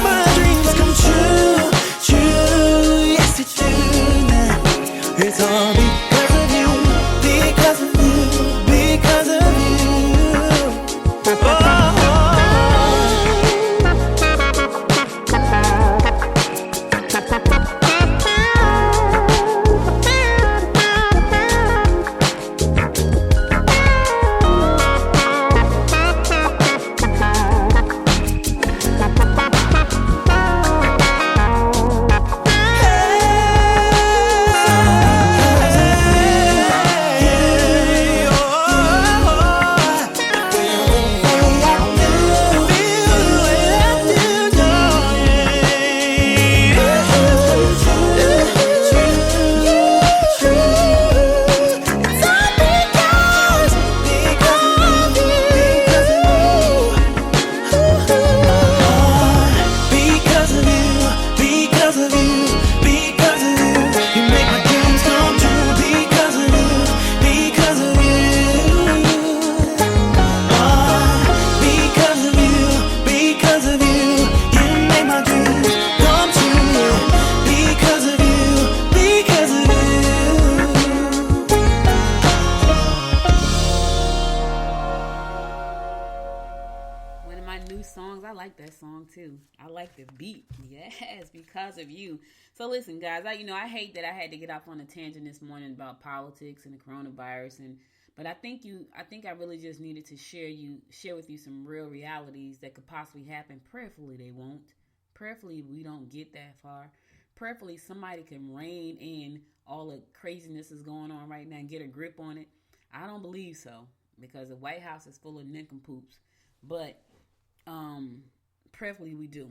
It's all because of you, because of you, because of you. Oh. I like that song too. I like the beat. Yes, because of you. So listen, guys, I hate that I had to get off on a tangent this morning about politics and the coronavirus, but I think I really just needed to share with you some real realities that could possibly happen. Prayerfully they won't. Prayerfully we don't get that far. Prayerfully somebody can rein in all the craziness that's going on right now and get a grip on it. I don't believe so, because the White House is full of nincompoops. But prayerfully we do.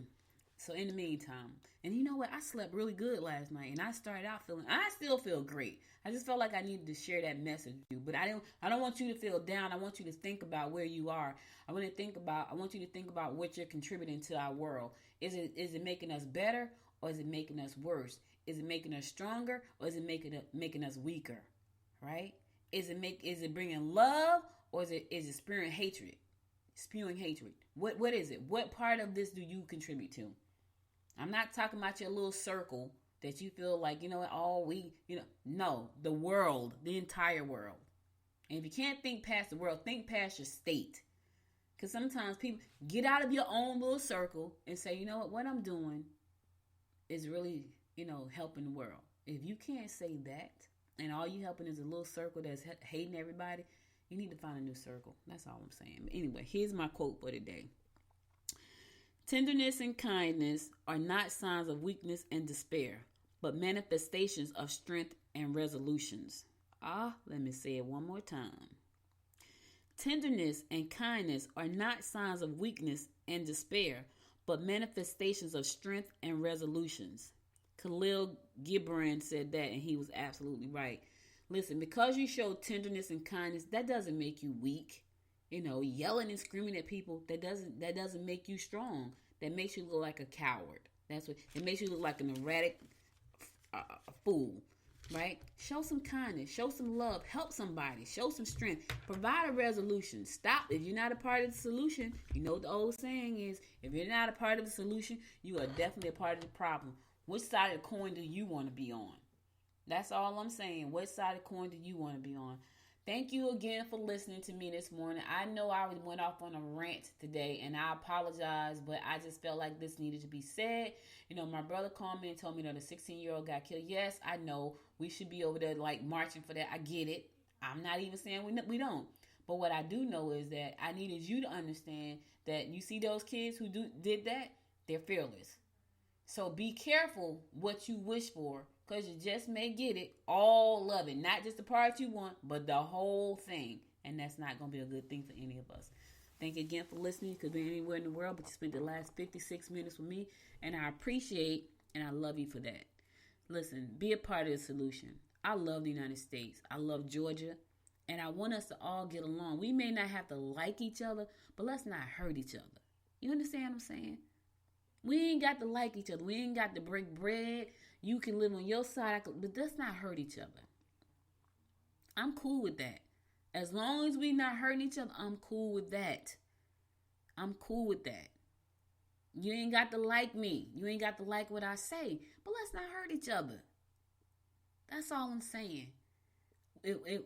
So in the meantime, and you know what? I slept really good last night, and I started out I still feel great. I just felt like I needed to share that message with you. But I don't want you to feel down. I want you to think about where you are. I want you to think about what you're contributing to our world. Is it making us better, or is it making us worse? Is it making us stronger, or is it making us weaker? Right? Is it bringing love, or is it spewing hatred? Spewing hatred. What is it? What part of this do you contribute to? I'm not talking about your little circle that you feel like, no, the world, the entire world. And if you can't think past the world, think past your state. Because sometimes people get out of your own little circle and say, you know what I'm doing is really, helping the world. If you can't say that, and all you helping is a little circle that's hating everybody, you need to find a new circle. That's all I'm saying. But anyway, here's my quote for today. Tenderness and kindness are not signs of weakness and despair, but manifestations of strength and resolutions. Let me say it one more time. Tenderness and kindness are not signs of weakness and despair, but manifestations of strength and resolutions. Khalil Gibran said that, and he was absolutely right. Listen, because you show tenderness and kindness, that doesn't make you weak. Yelling and screaming at people, that doesn't make you strong. That makes you look like a coward. That's what it makes you look like an erratic fool, right? Show some kindness, show some love, help somebody, show some strength, provide a resolution. Stop. If you're not a part of the solution, you know what the old saying is, if you're not a part of the solution, you are definitely a part of the problem. Which side of the coin do you want to be on? That's all I'm saying. What side of the coin do you want to be on? Thank you again for listening to me this morning. I know I went off on a rant today, and I apologize, but I just felt like this needed to be said. My brother called me and told me that a 16-year-old got killed. Yes, I know we should be over there marching for that. I get it. I'm not even saying we don't. But what I do know is that I needed you to understand that you see those kids who did that, they're fearless. So be careful what you wish for, because you just may get it, all of it. Not just the part you want, but the whole thing. And that's not going to be a good thing for any of us. Thank you again for listening. You could be anywhere in the world, but you spent the last 56 minutes with me. And I appreciate and I love you for that. Listen, be a part of the solution. I love the United States. I love Georgia. And I want us to all get along. We may not have to like each other, but let's not hurt each other. You understand what I'm saying? We ain't got to like each other. We ain't got to break bread. You can live on your side, but let's not hurt each other. I'm cool with that. As long as we not hurting each other, I'm cool with that. I'm cool with that. You ain't got to like me. You ain't got to like what I say, but let's not hurt each other. That's all I'm saying.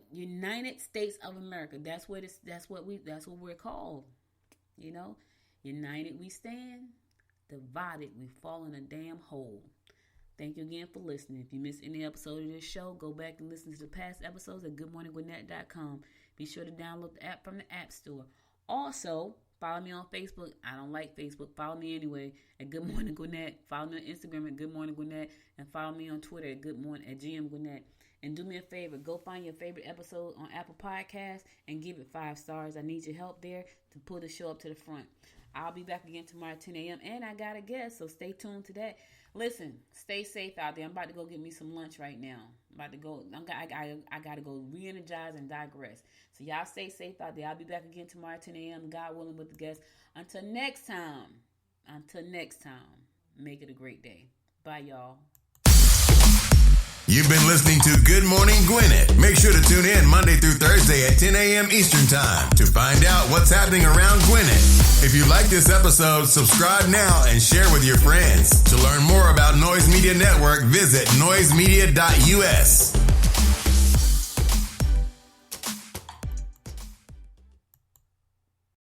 United States of America. That's what we're called. You know, united we stand, divided we fall in a damn hole. Thank you again for listening. If you missed any episode of this show, go back and listen to the past episodes at goodmorninggwinnett.com. Be sure to download the app from the App Store. Also, follow me on Facebook. I don't like Facebook. Follow me anyway at Good Morning Gwinnett. Follow me on Instagram at Good Morning Gwinnett. And follow me on Twitter at GM Gwinnett. And do me a favor, go find your favorite episode on Apple Podcasts and give it 5 stars. I need your help there to pull the show up to the front. I'll be back again tomorrow at 10 a.m. And I got a guest, so stay tuned to that. Listen, stay safe out there. I'm about to go get me some lunch right now. I'm about to go. I got to go re-energize and digress. So y'all stay safe out there. I'll be back again tomorrow at 10 a.m. God willing with the guest. Until next time, make it a great day. Bye, y'all. You've been listening to Good Morning Gwinnett. Make sure to tune in Monday through Thursday at 10 a.m. Eastern Time to find out what's happening around Gwinnett. If you like this episode, subscribe now and share with your friends. To learn more about Noise Media Network, visit noisemedia.us.